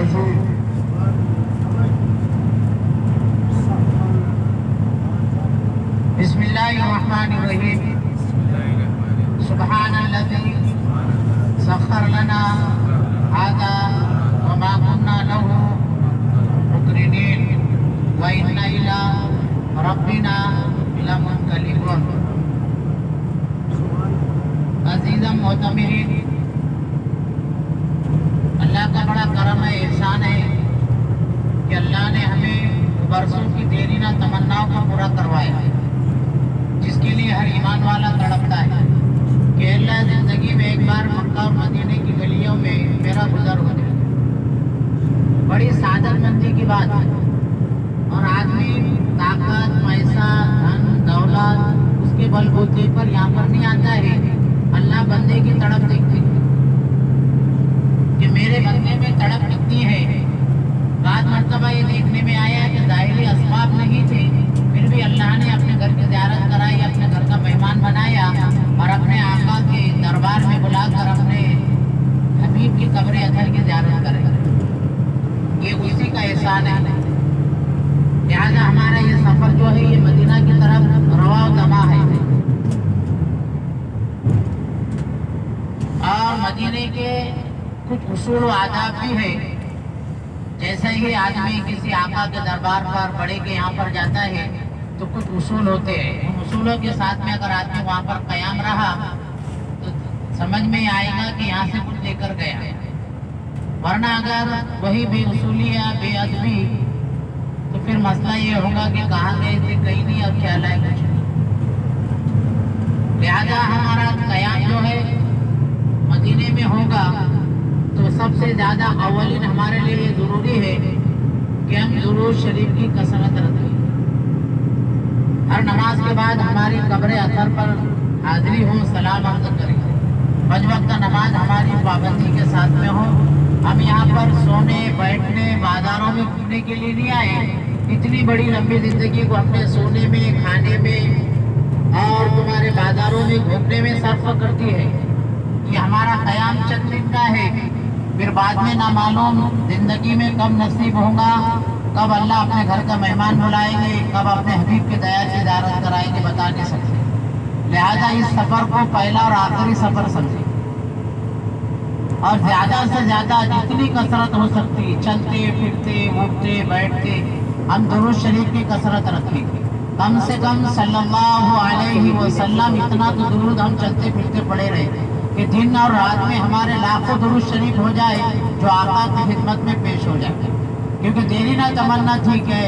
العظيم بسم الله الرحمن الرحيم سبحان الذي سخر لنا هذا وما كنا له مقرنين وإنا إلى ربنا لمنقلبون. عزیزم معتمرین، اللہ کا بڑا کرم ہے، احسان ہے کہ اللہ نے ہمیں برسوں کی دیرینہ تمناؤں کو پورا کروایا ہے، جس کے لیے ہر ایمان والا تڑپتا ہے کہ اللہ زندگی میں ایک بار مکہ اور مدینے کی گلیوں میں میرا گزر ہو جائے. بڑی سعادت مندی کی بات ہے، اور آدمی طاقت، پیسہ، دھن، دولت اس کے بل بوتے پر یہاں پر نہیں آتا ہے. اللہ بندے کی تڑپ دیکھتے کہ میرے بندے میں تڑپ کتنی ہے. بعض مرتبہ یہ دیکھنے میں آیا کہ ظاہری اسباب نہیں تھے، پھر بھی اللہ نے اپنے گھر کی زیارت کرائی، اپنے گھر کا مہمان بنایا اور اپنے آقا کے دربار میں بلا کر اپنے حبیب کی قبر اطہر کی زیارت کرائی. یہ اسی کا احسان ہے. لہٰذا ہمارا یہ سفر جو ہے یہ مدینہ کی طرف رواں و دماں ہے، اور مدینے کے کچھ اصول و آداب بھی ہے. جیسے ہی آدمی کسی آقا کے دربار پر بڑے کے یہاں پر جاتا ہے تو کچھ اصول ہوتے ہیں. ان اصولوں کے ساتھ میں اگر آدمی وہاں پر قیام رہا تو سمجھ میں آئے گا کہ یہاں سے کچھ لے کر گیا. ورنہ اگر وہی بے اصولی یا بے ادبی تو پھر مسئلہ یہ ہوگا کہ کہاں گئے تھے، کہیں نہیں، اور خیال ہے کچھ نہیں. لہذا ہمارا قیام جو ہے مدینے میں ہوگا تو سب سے زیادہ اولین ہمارے لیے یہ ضروری ہے کہ ہم درود شریف کی کثرت رکھیں. ہر نماز کے بعد ہماری قبر اطہر پر حاضری ہو، سلام عرض کریں. پنج وقت نماز ہماری پابندی کے ساتھ میں ہو. ہم یہاں پر سونے، بیٹھنے، بازاروں میں گھومنے کے لیے نہیں آئے. اتنی بڑی لمبی زندگی کو اپنے سونے میں، کھانے میں اور تمہارے بازاروں میں گھومنے میں صرف کرتی ہے. یہ ہمارا قیام چند دن کا ہے، پھر بعد میں نہ معلوم زندگی میں کب نصیب ہوگا، کب اللہ اپنے گھر کا مہمان بلائیں گے، کب اپنے حبیب کے دیا سے زیارت کرائیں گے، بتا نہیں سکتے. لہذا اس سفر کو پہلا اور آخری سفر سمجھیں، اور زیادہ سے زیادہ جتنی کثرت ہو سکتی، چلتے پھرتے اٹھتے بیٹھتے، ہم درود شریف کی کثرت رکھیں. کم سے کم صلی اللہ علیہ وسلم اتنا تو درود ہم چلتے پھرتے پڑے رہے کہ دن اور رات میں ہمارے لاکھوں درود شریف ہو جائے جو آقا کی خدمت میں پیش ہو جائے. کیونکہ دیرینہ تمنا تھی کہ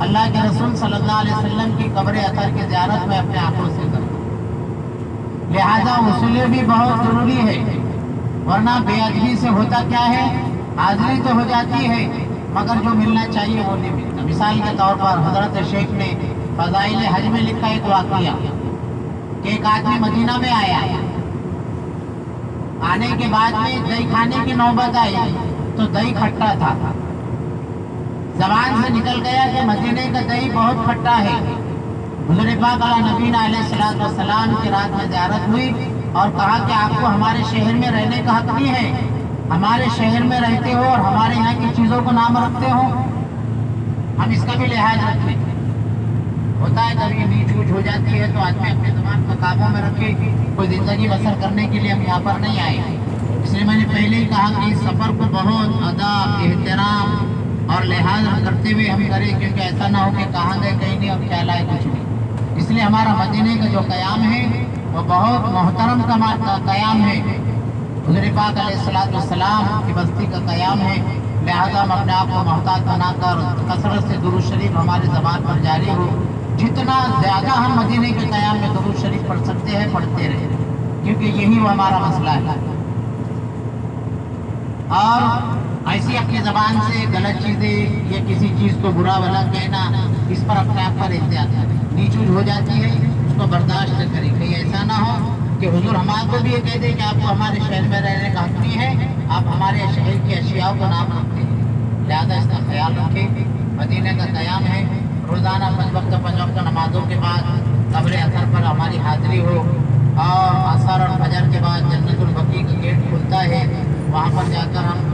اللہ کے رسول صلی اللہ علیہ وسلم کی قبر اطہر کی زیارت میں اپنے آنکھوں سے کروں. لہذا اصول بھی بہت ضروری ہے، ورنہ بے ادبی سے ہوتا کیا ہے، حاضری تو ہو جاتی ہے مگر جو ملنا چاہیے وہ نہیں ملتا. مثال کے طور پر حضرت شیخ نے فضائل حج میں لکھا ایک واقعہ کہ ایک آدمی مدینہ میں آیا، آنے کے بعد میں دہی کھانے کی نوبت آئی تو دہی کھٹا تھا. زبان سے نکل گیا کہ مدینے کا دہی بہت کھٹا ہے. حضور پاک علیہ نبی علیہ السلام کی رات میں زیارت ہوئی اور کہا کہ آپ کو ہمارے شہر میں رہنے کا حق نہیں ہے. ہمارے شہر میں رہتے ہو اور ہمارے یہاں کی چیزوں کو نام رکھتے ہو، ہم اس کا بھی لحاظ رکھتے. ہوتا ہے کبھی نیچ ووچ ہو جاتی ہے تو آدمی اپنے زبان کو قابو میں رکھے. کوئی زندگی بسر کرنے کے لیے ہم یہاں پر نہیں آئے. اس لیے میں نے پہلے ہی کہا کہ اس سفر کو بہت ادب، احترام اور لحاظ کرتے ہوئے ہم کریں، کیونکہ ایسا نہ ہو کہ کہاں گئے کہیں نہیں اور خیال آئے کچھ نہیں. اس لیے ہمارا مدینے کا جو قیام ہے وہ بہت محترم کا قیام ہے. حضور پاک علیہ السلام کی بستی کا قیام ہے. لہذا ہم اپنے آپ کو محتاط بنا کر کثرت سے درود شریف ہماری زبان پر جاری ہو. جتنا زیادہ ہم مدینے کے قیام میں درود شریف پڑھ سکتے ہیں پڑھتے رہے، کیونکہ یہی وہ ہمارا مسئلہ ہے. اور ایسی اپنی زبان سے غلط چیزیں یا کسی چیز کو برا بھلا کہنا، اس پر اپنے آپ پر احتیاط کریں. نیچ ہو جاتی ہے اس کو برداشت کریں. کہیں ایسا نہ ہو کہ حضور ہمارے کو بھی یہ کہہ دیں کہ آپ کو ہمارے شہر میں رہنے کا حق نہیں ہے، آپ ہمارے شہر کی اشیاء کو نام رکھتے ہیں. لہذا اس کا خیال رکھیں. مدینے کا قیام ہے، روزانہ پنج وقت نمازوں کے بعد قبر اطہر پر ہماری حاضری ہو، اور عصر اور فجر کے بعد جنت البقیع کا گیٹ کھلتا ہے، وہاں پر جا کر ہم